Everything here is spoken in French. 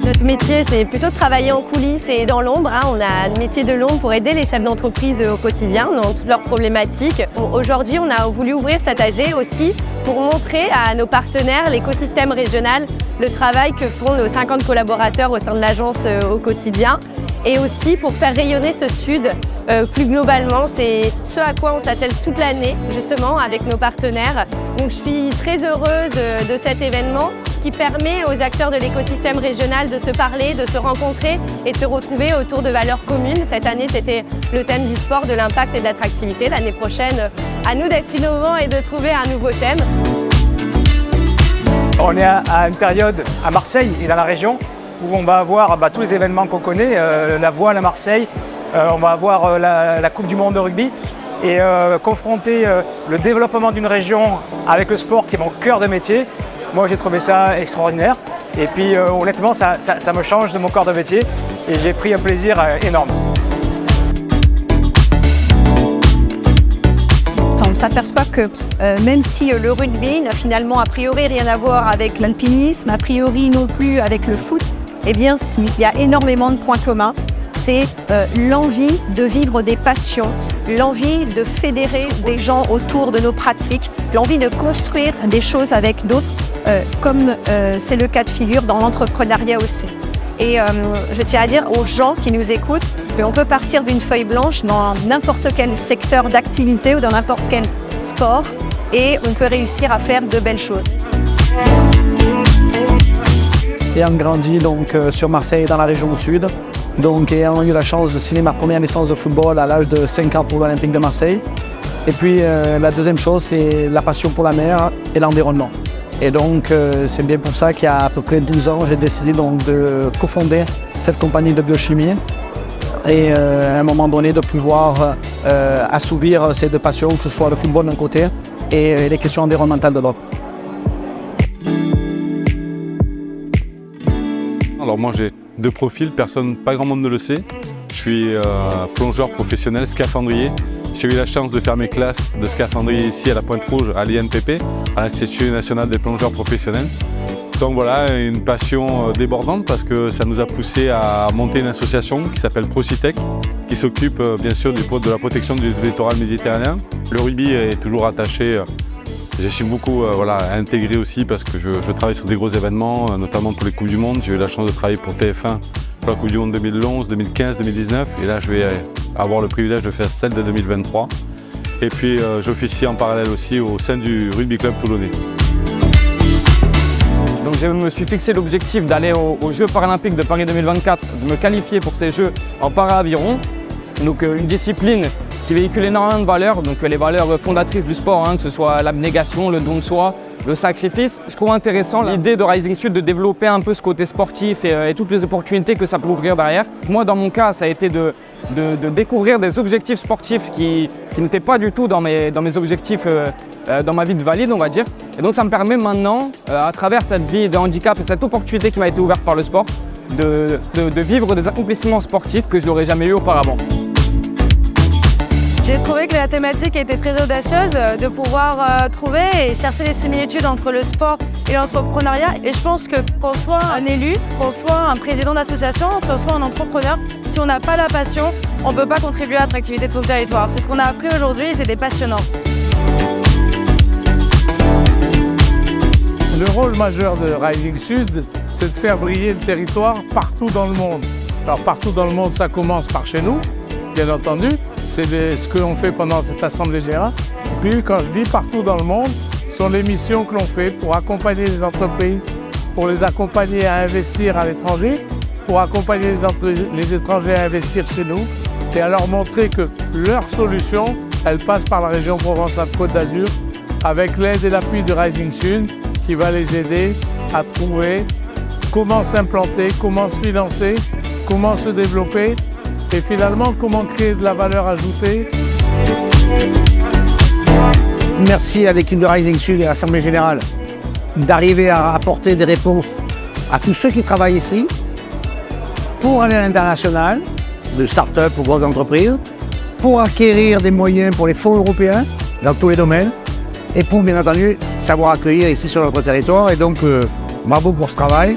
Notre métier, c'est plutôt de travailler en coulisses et dans l'ombre. On a un métier de l'ombre pour aider les chefs d'entreprise au quotidien dans toutes leurs problématiques. Aujourd'hui, on a voulu ouvrir cet AG aussi pour montrer à nos partenaires, l'écosystème régional, le travail que font nos 50 collaborateurs au sein de l'agence au quotidien. Et aussi pour faire rayonner ce Sud plus globalement. C'est ce à quoi on s'attelle toute l'année, justement, avec nos partenaires. Donc je suis très heureuse de cet événement qui permet aux acteurs de l'écosystème régional de se parler, de se rencontrer et de se retrouver autour de valeurs communes. Cette année, c'était le thème du sport, de l'impact et de l'attractivité. L'année prochaine, à nous d'être innovants et de trouver un nouveau thème. On est à une période à Marseille et dans la région où on va avoir tous les événements qu'on connaît, la voile à Marseille, on va avoir la Coupe du Monde de rugby et confronter le développement d'une région avec le sport qui est mon cœur de métier. Moi, j'ai trouvé ça extraordinaire et puis honnêtement, ça me change de mon corps de métier et j'ai pris un plaisir énorme. On s'aperçoit que même si le rugby n'a finalement a priori rien à voir avec l'alpinisme, a priori non plus avec le foot, eh bien si, il y a énormément de points communs. C'est l'envie de vivre des passions, l'envie de fédérer des gens autour de nos pratiques, l'envie de construire des choses avec d'autres, comme c'est le cas de figure dans l'entrepreneuriat aussi. Et je tiens à dire aux gens qui nous écoutent qu'on peut partir d'une feuille blanche dans n'importe quel secteur d'activité ou dans n'importe quel sport et on peut réussir à faire de belles choses. Ayant grandi donc, sur Marseille dans la région sud, donc ayant eu la chance de signer ma première licence de football à l'âge de 5 ans pour l'Olympique de Marseille. Et puis la deuxième chose, c'est la passion pour la mer et l'environnement. Et donc c'est bien pour ça qu'il y a à peu près 12 ans, j'ai décidé donc de cofonder cette compagnie de biochimie et à un moment donné de pouvoir assouvir ces deux passions, que ce soit le football d'un côté et les questions environnementales de l'autre. Alors moi j'ai deux profils, pas grand monde ne le sait. Je suis plongeur professionnel, scaphandrier. J'ai eu la chance de faire mes classes de scaphandrier ici à la Pointe-Rouge, à l'INPP, à l'Institut national des plongeurs professionnels. Donc voilà, une passion débordante parce que ça nous a poussé à monter une association qui s'appelle Procitec, qui s'occupe bien sûr de la protection du littoral méditerranéen. Le rugby est toujours attaché. J'estime beaucoup à intégrer aussi parce que je travaille sur des gros événements, notamment pour les Coupes du Monde. J'ai eu la chance de travailler pour TF1 pour la Coupe du Monde 2011, 2015, 2019 et là je vais avoir le privilège de faire celle de 2023. Et puis j'officie en parallèle aussi au sein du Rugby Club Toulonnais. Donc je me suis fixé l'objectif d'aller aux Jeux paralympiques de Paris 2024, de me qualifier pour ces Jeux en para-aviron. Donc une discipline qui véhicule énormément de valeurs, donc les valeurs fondatrices du sport, que ce soit l'abnégation, le don de soi, le sacrifice. Je trouve intéressant l'idée de Rising Sud de développer un peu ce côté sportif et toutes les opportunités que ça peut ouvrir derrière. Moi, dans mon cas, ça a été de découvrir des objectifs sportifs qui n'étaient pas du tout dans mes objectifs dans ma vie de valide, on va dire. Et donc ça me permet maintenant, à travers cette vie de handicap et cette opportunité qui m'a été ouverte par le sport, de vivre des accomplissements sportifs que je n'aurais jamais eu auparavant. J'ai trouvé que la thématique était très audacieuse de pouvoir trouver et chercher les similitudes entre le sport et l'entrepreneuriat. Et je pense que qu'on soit un élu, qu'on soit un président d'association, qu'on soit un entrepreneur, si on n'a pas la passion, on ne peut pas contribuer à l'attractivité de son territoire. C'est ce qu'on a appris aujourd'hui et c'était passionnant. Le rôle majeur de Rising Sud, c'est de faire briller le territoire partout dans le monde. Alors partout dans le monde, ça commence par chez nous, bien entendu. C'est ce que l'on fait pendant cette Assemblée générale. Et puis, quand je dis partout dans le monde, ce sont les missions que l'on fait pour accompagner les entreprises, pour les accompagner à investir à l'étranger, pour accompagner les étrangers à investir chez nous et à leur montrer que leur solution, elle passe par la région Provence-Alpes-Côte d'Azur avec l'aide et l'appui du Rising Sud qui va les aider à trouver comment s'implanter, comment se financer, comment se développer et finalement comment créer de la valeur ajoutée Merci à l'équipe de Rising Sud et à l'Assemblée Générale d'arriver à apporter des réponses à tous ceux qui travaillent ici pour aller à l'international, de start-up aux grosses entreprises, pour acquérir des moyens pour les fonds européens dans tous les domaines et pour bien entendu savoir accueillir ici sur notre territoire. Et donc bravo pour ce travail.